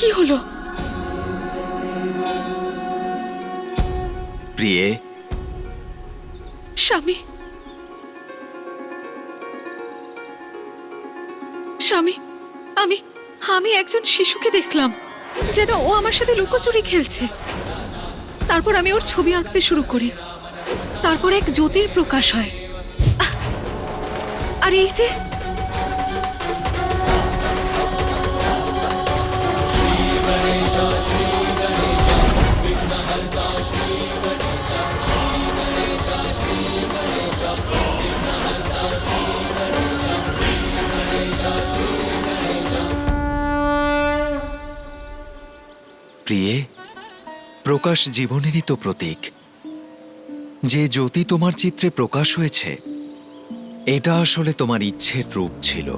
কি হলো? প্রিয়ে, স্বামী, স্বামী, আমি আমি একজন শিশুকে দেখলাম, যেন ও আমার সাথে লুকোচুরি খেলছে। তারপর আমি ওর ছবি আঁকতে শুরু করি। তারপর এক জ্যোতির প্রকাশ হয়। আর এই যে প্রিয়ে, প্রকাশ জীবনেরই তো প্রতীক। যে জ্যোতি তোমার চিত্রে প্রকাশ হয়েছে, এটা আসলে তোমার ইচ্ছের রূপ ছিল,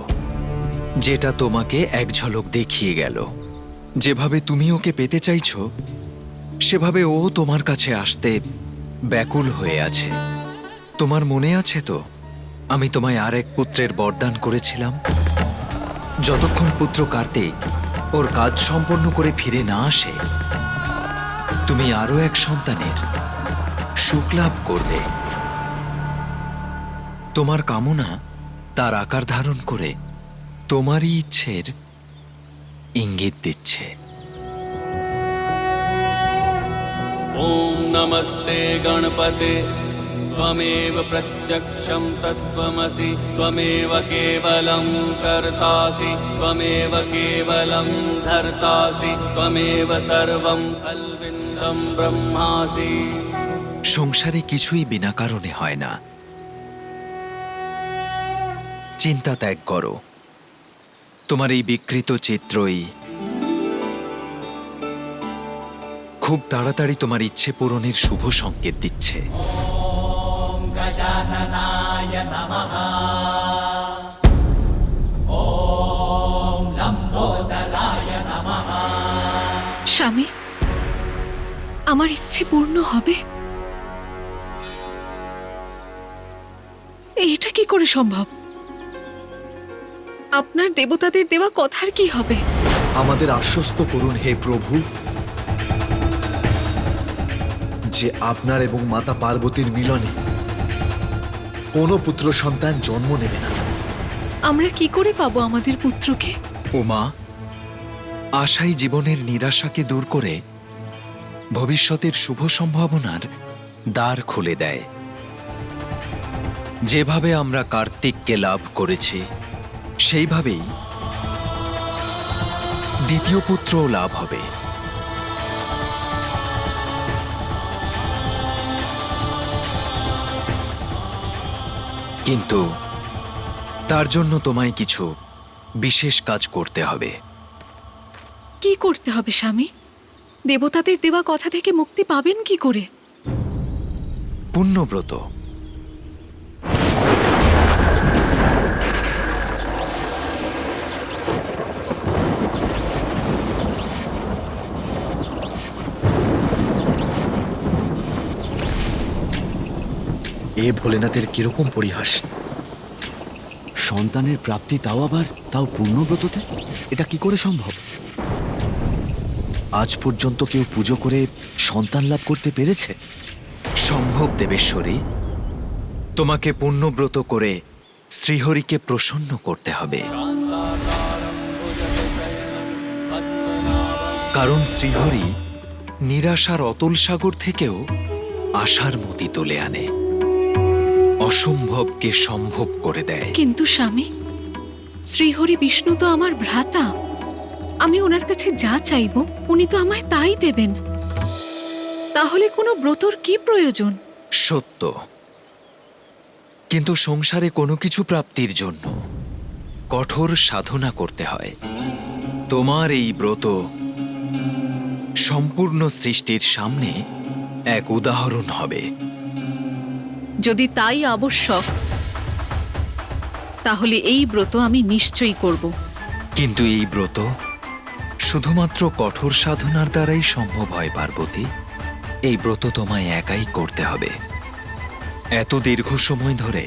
যেটা তোমাকে এক ঝলক দেখিয়ে গেল। যেভাবে তুমি ওকে পেতে চাইছো, সেভাবে ও তোমার কাছে আসতে ব্যাকুল হয়ে আছে। তোমার মনে আছে তো, আমি তোমায় আর এক পুত্রের বরদান করেছিলাম। যতক্ষণ পুত্র কার্তিক ওর কাজ সম্পন্ন করে ফিরে না আসে, তুমি আরো এক সন্তানের সুখ লাভ করবে। তোমার কামনা তার আকার ধারণ করে তোমারই ইচ্ছের ইঙ্গিত দিচ্ছে। ওম নমস্তে গণপতে ত্বমেব প্রত্যক্ষং তত্ত্বমসি ত্বমেব কেবলং কর্তাসি ত্বমেব কেবলং ধর্তাসি ত্বমেব সর্বং কল্বিন্দং ব্রহ্মাসি। সংসারে কিছুই বিনা কারণে হয় না। চিন্তা ত্যাগ করো। তোমার এই বিকৃত চিত্রই খুব তাড়াতাড়ি তোমার ইচ্ছে পূরণের শুভ সংকেত দিচ্ছে। ওম গজাননায় নমঃ। ওম লম্বোদরায় নমঃ। স্বামী, আমার ইচ্ছে পূর্ণ হবে? এটা কি করে সম্ভব? আপনার দেবতাদের দেওয়া কথার কি হবে? আমাদের আশ্বস্ত করুন হে প্রভু, যে আপনার এবং মাতা পার্বতীর মিলনে কোনো পুত্র সন্তান জন্ম নেবে না। আমরা কি করে পাবো আমাদের পুত্রকে? উমা, আশাই জীবনের নিরাশাকে দূর করে ভবিষ্যতের শুভ সম্ভাবনার দ্বার খুলে দেয়। যেভাবে আমরা কার্তিককে লাভ করেছি, সেইভাবেই দ্বিতীয় পুত্রও লাভ হবে। কিন্তু তার জন্য তোমায় কিছু বিশেষ কাজ করতে হবে। কি করতে হবে স্বামী? দেবতাদের দেওয়া কথা থেকে মুক্তি পাবেন কি করে? পুণ্যব্রত। এ ভোলেনাথের কিরকম পরিহাস! সন্তানের প্রাপ্তি, তাও পূর্ণব্রততে? এটা কি করে সম্ভব? আজ পর্যন্ত কেউ পুজো করে সন্তান লাভ করতে পেরেছে? সম্ভব দেবেশ্বরী। তোমাকে পুণ্যব্রত করে শ্রীহরিকে প্রসন্ন করতে হবে। কারণ শ্রীহরি নিরাশার অতল সাগর থেকেও আশার মতি তুলে আনে, অসম্ভবকে সম্ভব করে দেয়। কিন্তু স্বামী, শ্রীহরি বিষ্ণু তো আমার ভ্রাতা। আমি ওনার কাছে যা চাইব, উনি তো আমায় তাই দেবেন। তাহলে কোনো ব্রতর কি প্রয়োজন? সত্য, কিন্তু সংসারে কোনো কিছু প্রাপ্তির জন্য কঠোর সাধনা করতে হয়। তোমার এই ব্রত সম্পূর্ণ সৃষ্টির সামনে এক উদাহরণ হবে। যদি তাই আবশ্যক, তাহলে এই ব্রত আমি নিশ্চয়ই করব। কিন্তু এই ব্রত শুধুমাত্র কঠোর সাধনার দ্বারাই সম্ভব হয় পার্বতী। এই ব্রত তোমায় একাই করতে হবে। এত দীর্ঘ সময় ধরে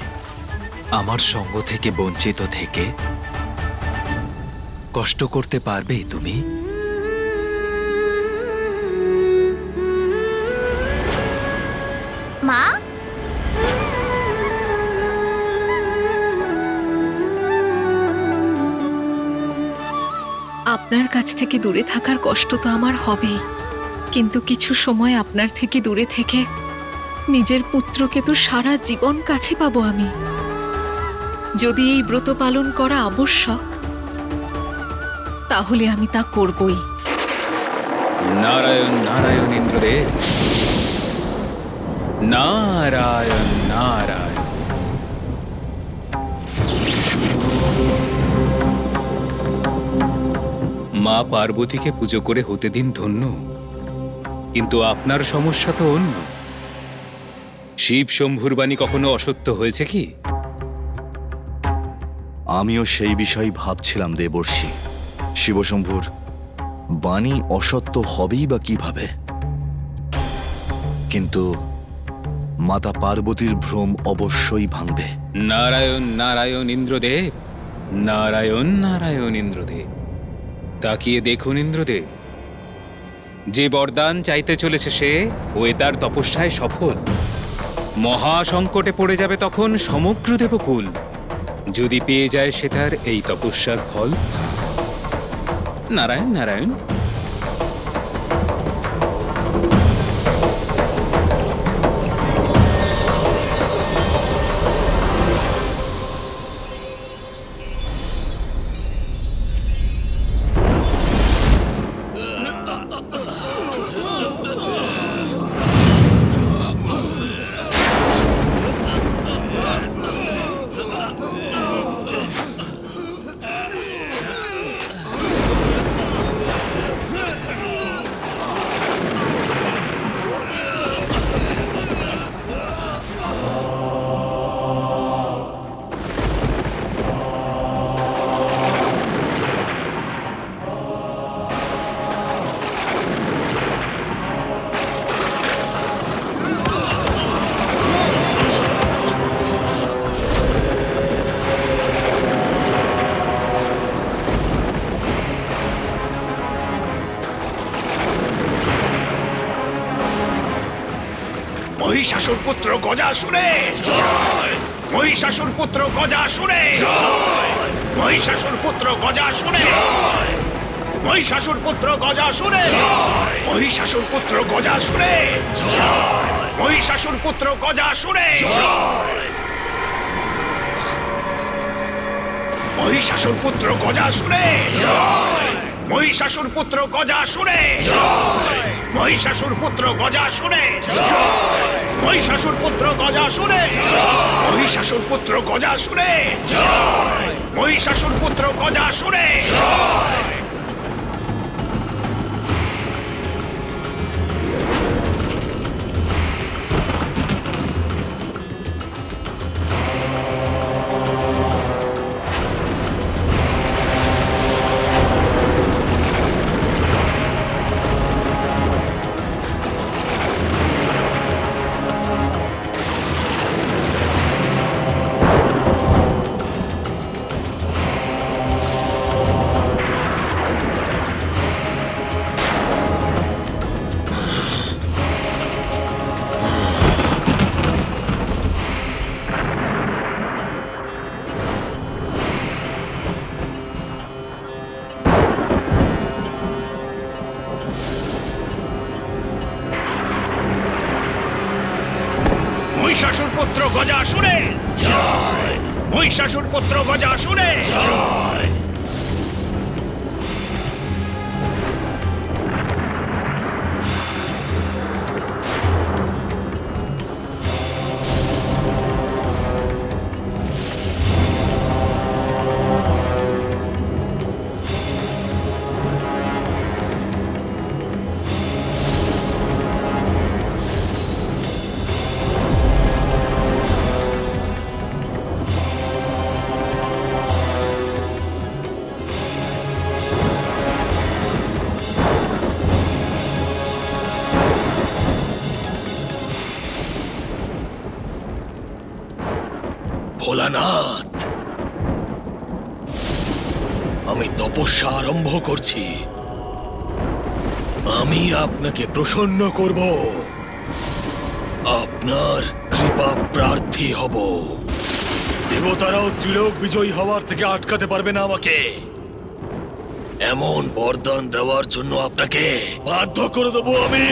আমার সঙ্গ থেকে বঞ্চিত থেকে কষ্ট করতে পারবে তুমি? আপনার কাছ থেকে দূরে থাকার কষ্ট তো আমার হবেই, কিন্তু কিছু সময় আপনার থেকে দূরে থেকে নিজের পুত্রকে তো সারা জীবন কাছে পাবো আমি। যদি এই ব্রত পালন করা আবশ্যক, তাহলে আমি তা করবই। নারায়ণ নারায়ণ ইন্দ্রদেব, নারায়ণ নারায়ণ। মা পার্বতীকে পুজো করে হতে দিন ধন্য, কিন্তু আপনার সমস্যা তো অন্য। শিব শম্ভুর বাণী কখনো অসত্য হয়েছে কি? আমিও সেই বিষয় ভাবছিলাম দেবর্ষি। শিবশম্ভুর বাণী অসত্য হবেই বা কিভাবে? কিন্তু মাতা পার্বতীর ভ্রম অবশ্যই ভাঙবে। নারায়ণ নারায়ণ ইন্দ্রদেব, নারায়ণ নারায়ণ ইন্দ্রদেব। তাকিয়ে দেখুন ইন্দ্রদেব, যে বরদান চাইতে চলেছে সে ওই তার তপস্যায় সফল। মহা সংকটে পড়ে যাবে তখন সমগ্র দেবকুল, যদি পেয়ে যায় সে তার এই তপস্যার ফল। নারায়ণ নারায়ণ। মহিষাসুর পুত্র গজাসুরে, মহিষাসুর পুত্র গজাসুরে, মহিষাসুর পুত্র গজাসুরে, মহিষাসুর পুত্র গজাসুরে, মহিষাসুর পুত্র গজাসুরে, মহিষাসুর পুত্র গজাসুরে, মহিষাসুর পুত্র গজাসুরে, মহিষাসুর পুত্র গজাসুরে, মহিষাসুর পুত্র গজাসুরে, মহিষাসুর পুত্র গজাসুরে, মহিষাসুর পুত্র গজাসুরে, মহিষাসুর পুত্র গজাসুরে। মহিষাসুর পুত্র গজাসুরে, মহিষাসুর পুত্র গজাসুরে, ভোলানাথ, আমি তপস্যা আরম্ভ করছি। আমি আপনাকে প্রসন্ন করব, আপনার কৃপা প্রার্থী হব। দেবতারাও ত্রিলোক বিজয়ী হওয়ার থেকে আটকাতে পারবে না আমাকে। এমন বরদান দেওয়ার জন্য আপনাকে বাধ্য করে দেবো আমি।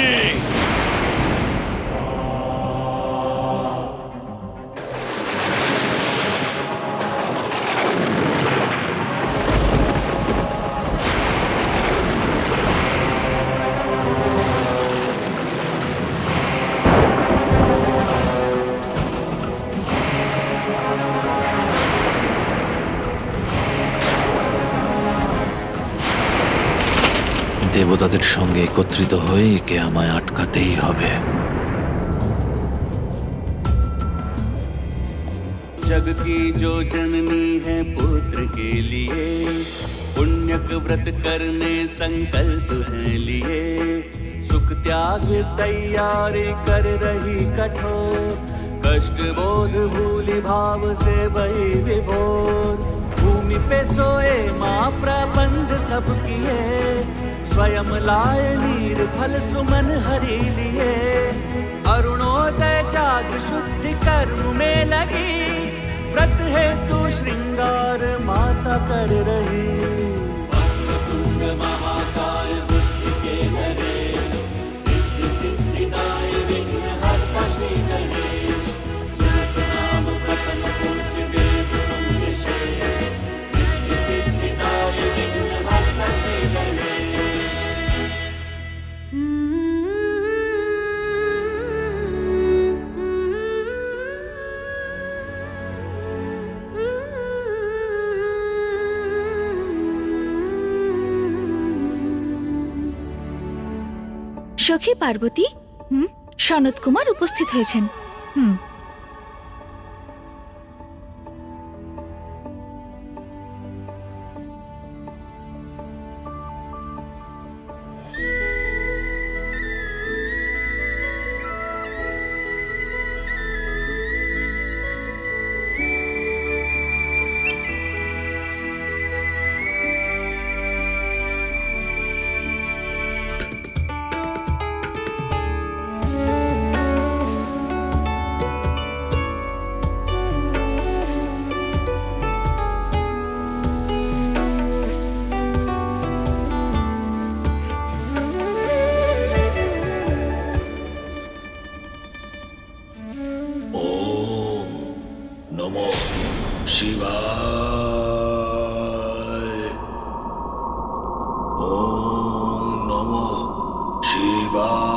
দেবতাদের সঙ্গে একত্রিত হয়ে একে আমায় আটকাতেই হবে। जग की जो जननी है पुत्र के लिए, पुण्यक व्रत करने संकल्प है लिए, सुख त्याग तैयारी कर रही कठोर, कष्ट बोध भूलि भाव से बही विभोर। भूमि पे सोए माँ प्रबंध सब किए, स्वयं लाए नीर फल सुमन हरि लिए। अरुणोदय जाग शुद्धि कर्म में लगी, व्रत है तू श्रृंगार माता कर रही। वक्रतुंड महाकाय बुद्धि के नरेश, रिद्धि सिद्धिदाय विघ्नहर्ता श्री गणेश। सुरत नाम प्रथम पूज्य देव तुम विशेष, रिद्धि सिद्धिदाय विघ्नहर्ता श्री गणेश। সখী পার্বতী, সনত কুমার উপস্থিত হয়েছেন। নমো শিবায়। ওম নমো শিবায়।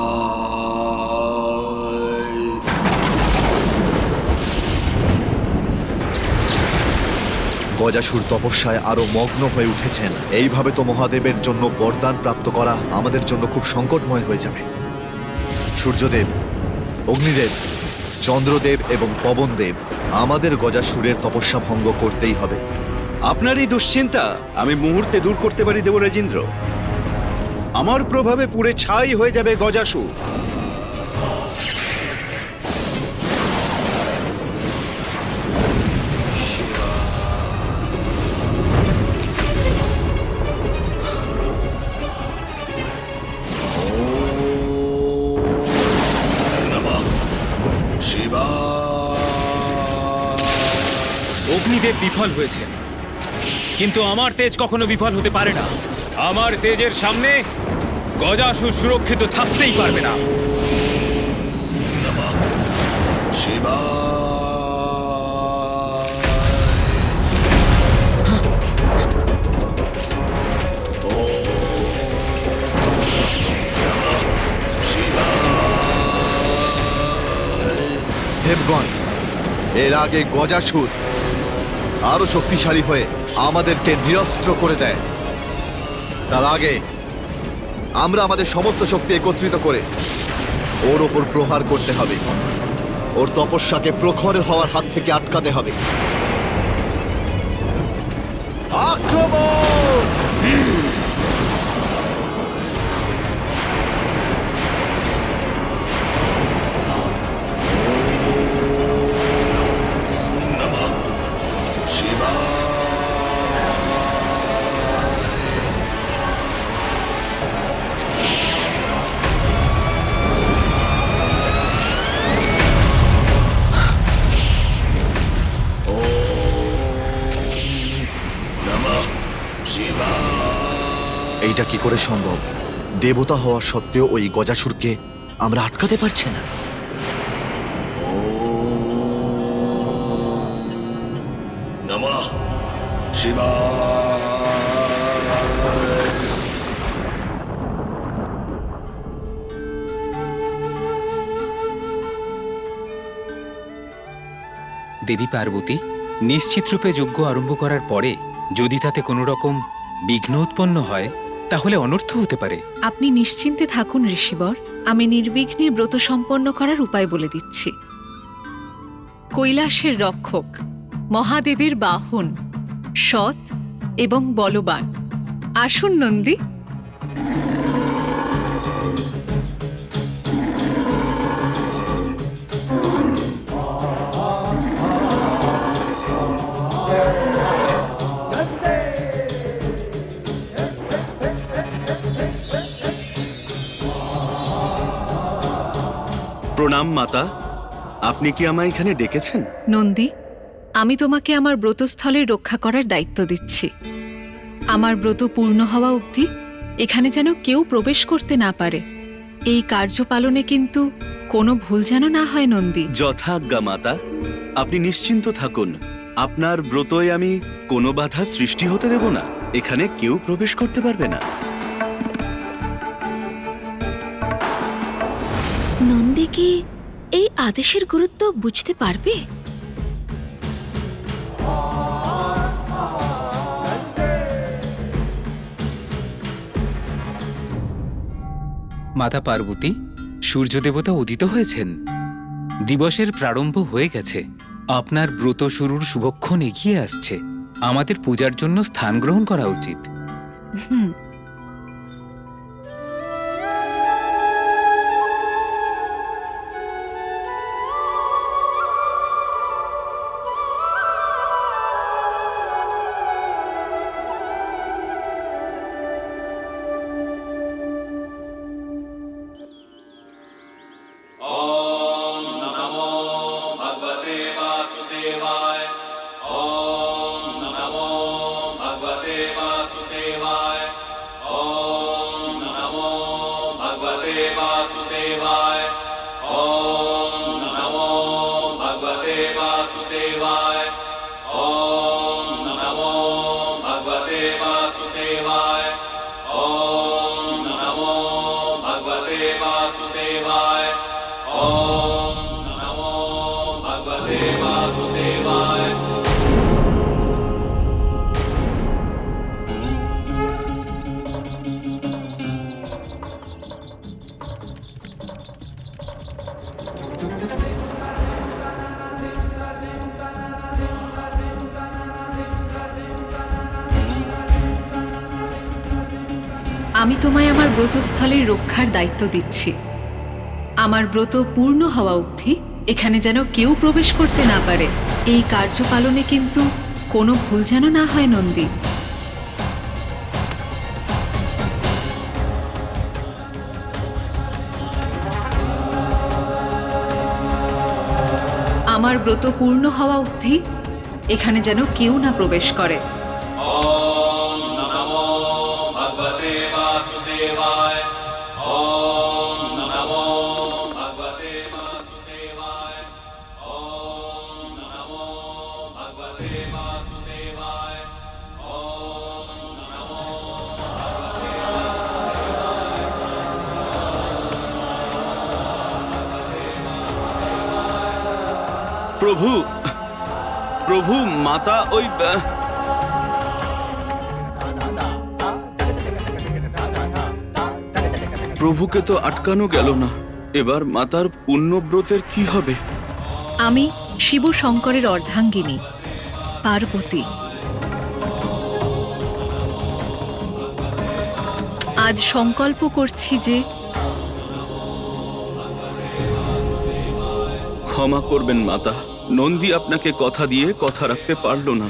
গজাসুর তপস্যায় আরো মগ্ন হয়ে উঠেছেন। এইভাবে তো মহাদেবের জন্য বরদান প্রাপ্ত করা আমাদের জন্য খুব সংকটময় হয়ে যাবে। সূর্যদেব, অগ্নিদেব, চন্দ্রদেব এবং পবনদেব, আমাদের গজাসুরের তপস্যা ভঙ্গ করতেই হবে। আপনারই দুশ্চিন্তা আমি মুহূর্তে দূর করতে পারি দেবরাজেন্দ্র। আমার প্রভাবে পুড়ে ছাই হয়ে যাবে গজাসুর। অগ্নিদেব বিফল হয়েছেন, কিন্তু আমার তেজ কখনো বিফল হতে পারে না। আমার তেজের সামনে গজাসুর সুরক্ষিত থাকতেই পারবে না। শিবা দেবগণ, এর আগে গজাসুর আরো শক্তিশালী হয়ে আমাদেরকে নিরস্ত্র করে দেয়। তার আগে আমরা আমাদের সমস্ত শক্তি একত্রিত করে ওর ওপর প্রহার করতে হবে। ওর তপস্যাকে প্রখর হওয়ার হাত থেকে আটকাতে হবে। আক্রমণ! এটা কি করে সম্ভব? দেবতা হওয়া সত্ত্বেও ওই গজাসুরকে আমরা আটকাতে পারছি না। নমঃ শিবায়। দেবী পার্বতী, নিশ্চিত রূপে যজ্ঞ আরম্ভ করার পরে যদি তাতে কোনো রকম বিঘ্ন উৎপন্ন হয় তাহলে অনর্থ হতে পারে। আপনি নিশ্চিন্তে থাকুন ঋষিবর, আমি নির্বিঘ্নে ব্রত সম্পন্ন করার উপায় বলে দিচ্ছি। কৈলাসের রক্ষক, মহাদেবের বাহন, সৎ এবং বলবান। আসুন নন্দী। প্রণাম মাতা, আপনি কি আমায় এখানে ডেকেছেন? নন্দী, আমি তোমাকে আমার ব্রতস্থলে রক্ষা করার দায়িত্ব দিচ্ছি। আমার ব্রত পূর্ণ হওয়া অবধি এখানে যেন কেউ প্রবেশ করতে না পারে। এই কার্য পালনে কিন্তু কোনো ভুল যেন না হয় নন্দী। যথাজ্ঞা মাতা, আপনি নিশ্চিন্ত থাকুন। আপনার ব্রতয় আমি কোনো বাধা সৃষ্টি হতে দেব না। এখানে কেউ প্রবেশ করতে পারবে না। নন্দী কি এই আদেশের গুরুত্ব বুঝতে পারবে? মাতা পার্বতী, সূর্য দেবতা উদিত হয়েছেন। দিবসের প্রারম্ভ হয়ে গেছে। আপনার ব্রত শুরুর শুভক্ষণ এগিয়ে আসছে। আমাদের পূজার জন্য স্থান গ্রহণ করা উচিত। আমি তোমায় আমার ব্রতস্থলের রক্ষার দায়িত্ব দিচ্ছি। আমার ব্রত পূর্ণ হওয়া অবধি এখানে যেন কেউ প্রবেশ করতে না পারে। এই কার্য পালনে কিন্তু কোনো ভুল যেন না হয় নন্দী। আমার ব্রত পূর্ণ হওয়া অবধি এখানে যেন কেউ না প্রবেশ করে। প্রভু, প্রভু, মাতা ওই প্রভুকে তো আটকানো গেল না। এবার মাতার পুণ্যব্রতের কি হবে? আমি শিব শঙ্করের অর্ধাঙ্গিনী পার্বতী। আজ সংকল্প করছি যে ক্ষমা করবেন মাতা, নন্দী আপনাকে কথা দিয়ে কথা রাখতে পারল না।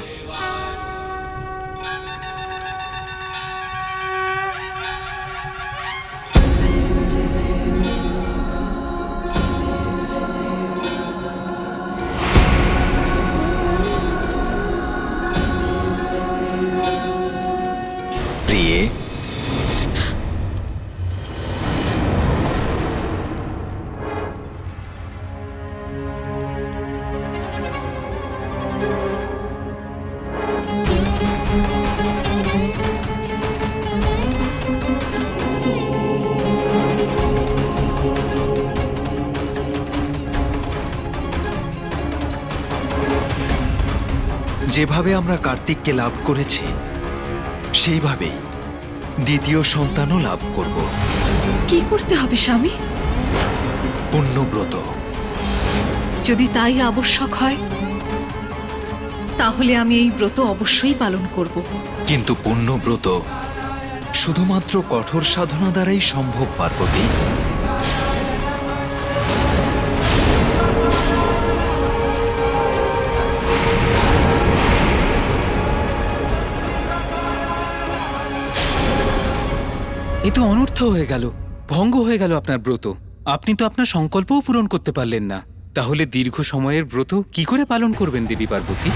প্রিয়ে, যেভাবে আমরা কার্তিককে লাভ করেছি সেইভাবেই দ্বিতীয় সন্তানও লাভ করব। কি করতে হবে স্বামী? পুণ্যব্রত। যদি তাই আবশ্যক হয় তাহলে আমি এই ব্রত অবশ্যই পালন করব। কিন্তু পুণ্যব্রত শুধুমাত্র কঠোর সাধনা দ্বারাই সম্ভব, পার্বতী। এ তো অনর্থ হয়ে গেল, ভঙ্গ হয়ে গেল আপনার ব্রত। আপনি তো আপনার সংকল্পও পূরণ করতে পারলেন না। তাহলে দীর্ঘ সময়ের ব্রত কি করে পালন করবেন দেবী পার্বতী?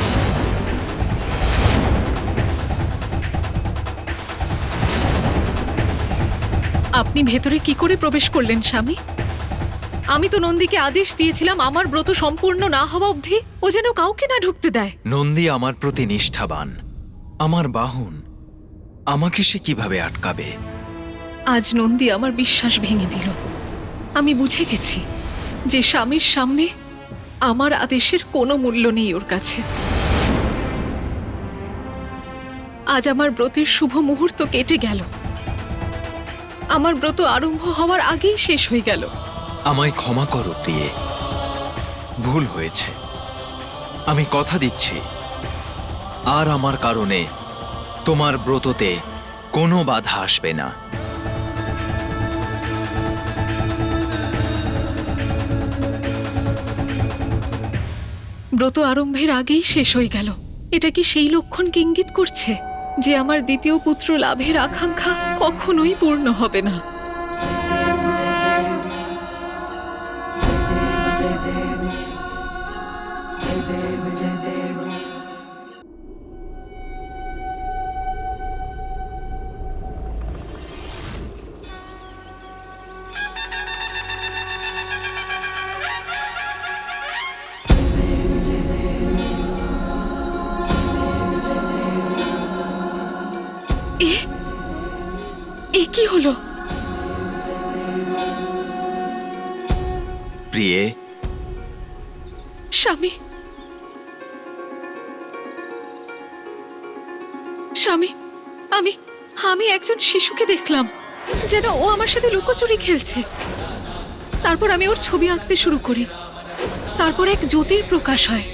আপনি ভেতরে কি করে প্রবেশ করলেন স্বামী? আমি তো নন্দীকে আদেশ দিয়েছিলাম আমার ব্রত সম্পূর্ণ না হওয়া অবধি ও যেন কাউকে না ঢুকতে দেয়। নন্দী আমার প্রতি নিষ্ঠাবান, আমার বাহন। আমাকে সে কিভাবে আটকাবে? আজ নন্দী আমার বিশ্বাস ভেঙে দিল। আমি বুঝে গেছি যে স্বামীর সামনে আমার আদেশের কোনো মূল্য নেই ওর কাছে। আজ আমার ব্রতের শুভ মুহূর্ত কেটে গেল। আমার ব্রত আরম্ভ হওয়ার আগেই শেষ হয়ে গেল। আমায় ক্ষমা করো প্রিয়ে, ভুল হয়েছে। আমি কথা দিচ্ছি আর আমার কারণে তোমার ব্রততে কোনো বাধা আসবে না। ব্রত আরম্ভের আগেই শেষ হয়ে গেল। এটা কি সেই লক্ষণকে ইঙ্গিত করছে যে আমার দ্বিতীয় পুত্র লাভের আকাঙ্ক্ষা কখনোই পূর্ণ হবে না? এ কি হলো? প্রিয়ে, স্বামী, স্বামী, আমি একজন শিশুকে দেখলাম যেন ও আমার সাথে লুকোচুরি খেলছে। তারপর আমি ওর ছবি আঁকতে শুরু করি। তারপর এক জ্যোতির প্রকাশ হয়।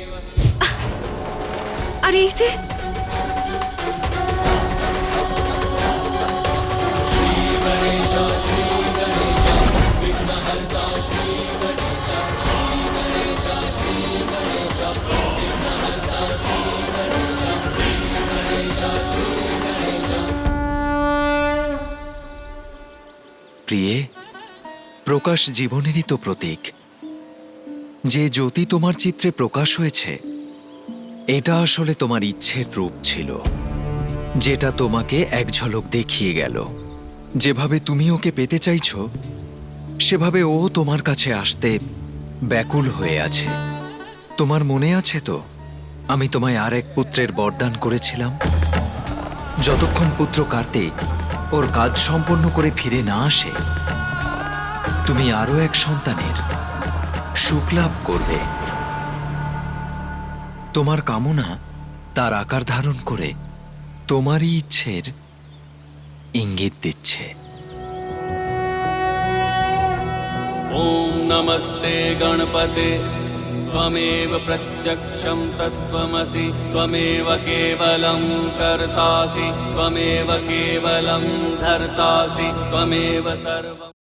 আর এই যে প্রিয়ে, প্রকাশ জীবনেরই তো প্রতীক। যে জ্যোতি তোমার চিত্রে প্রকাশ হয়েছে এটা আসলে তোমার ইচ্ছের রূপ ছিল, যেটা তোমাকে এক ঝলক দেখিয়ে গেল। যেভাবে তুমি ওকে পেতে চাইছো সেভাবে ও তোমার কাছে আসতে ব্যাকুল হয়ে আছে। তোমার মনে আছে তো আমি তোমায় আর এক পুত্রের বরদান করেছিলাম? যতক্ষণ পুত্র কার্তিক ওর কাজ সম্পন্ন করে ফিরে না আসে তুমি আরো এক সন্তানের সুখ লাভ করবে। তোমার কামনা তার আকার ধারণ করে তোমারই ইচ্ছের ইঙ্গিত দিচ্ছে। ओम नमस्ते गणपते त्वमेव प्रत्यक्षं तत्त्वमसि त्वमेव केवलं कर्तासि त्वमेव केवलं धर्तासि त्वमेव सर्वम्।